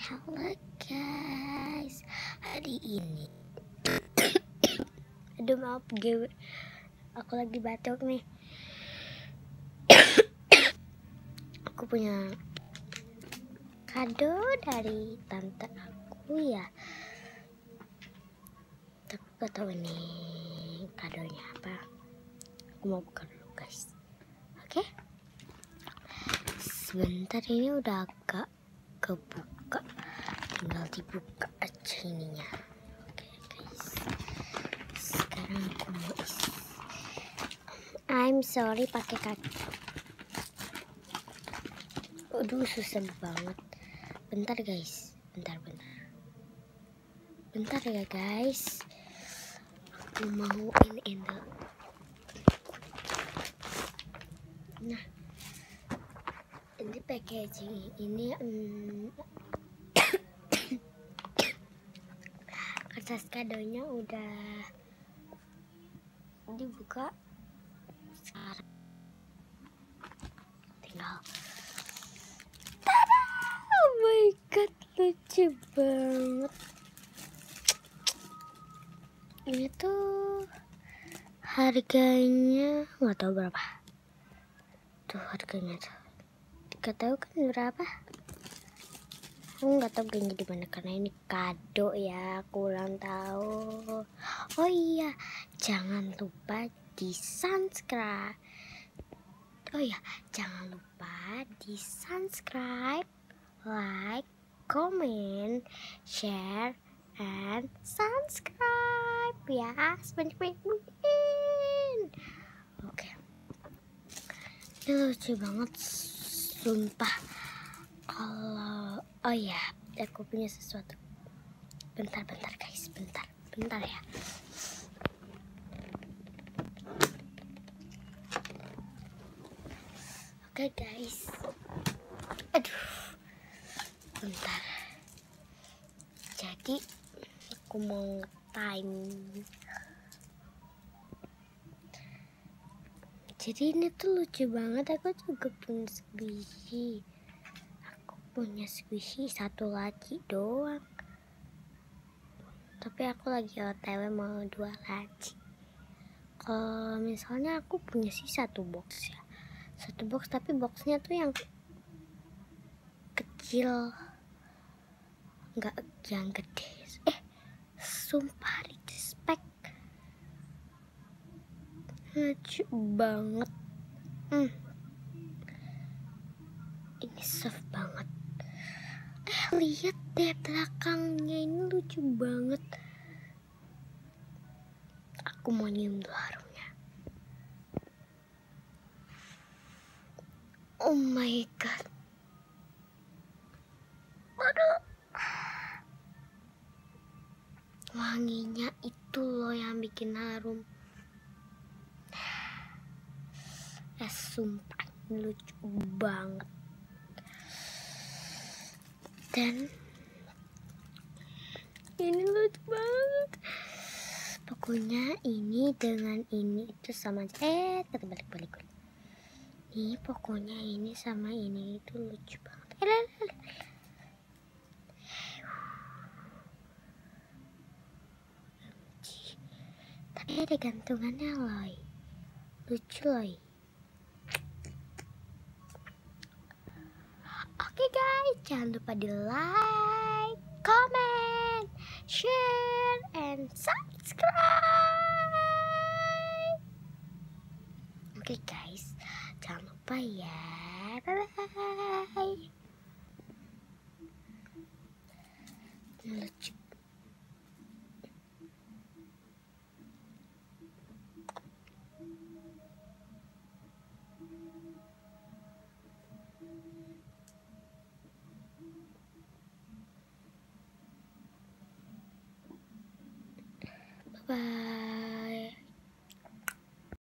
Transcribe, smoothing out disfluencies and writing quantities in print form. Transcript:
Halo guys, hari ini aduh maaf gue, aku lagi batuk nih. Aku punya kado dari tante aku ya, tapi gak tahu ini kadonya apa. Aku mau buka dulu guys. Oke, sebentar, ini udah agak kebuka, tinggal dibuka aja ininya. Oke guys, sekarang aku mau isi. I'm sorry pakai kaki. Aduh susah banget. Bentar guys, bentar ya guys. Aku mau ini dulu. Nah, ini packaging ini kertas kadonya udah dibuka. Sekarang tinggal. Tada! Oh my god, lucu banget. Ini tuh harganya nggak tahu berapa. Tuh harganya tuh. Gak tahu kan berapa. Aku nggak tahu belinya di mana karena ini kado ya, aku ulang tahun. Oh iya, jangan lupa di subscribe. Oh iya, jangan lupa di subscribe, like, comment, share, and subscribe ya, sebanyak mungkin. Oke, ini lucu banget, sumpah. Kalau oh ya, aku punya sesuatu. Bentar guys, bentar ya. Oke guys, aduh, bentar. Jadi aku mau time. Jadi ini tuh lucu banget. Aku juga punya squishy. Aku punya squishy satu lagi doang. Tapi aku lagi OTW mau 2 laci. Kalau misalnya aku punya sih satu box ya. Satu box, tapi boxnya tuh yang kecil, nggak yang gede. Sumpah respect, lucu banget. Ini soft banget. Lihat deh belakangnya, ini lucu banget. Aku mau nyium dulu harumnya. Oh my god. Aduh. Wanginya itu loh yang bikin harum. Sumpah lucu banget. Dan ini lucu banget. Pokoknya ini dengan ini itu sama aja. Balik. Ini pokoknya ini sama ini itu lucu banget. Tapi ada gantungannya loh. Lucu loh. Oke guys, jangan lupa di like, comment, share, and subscribe. Oke guys, jangan lupa ya. Bye-bye. Lucu. Bye.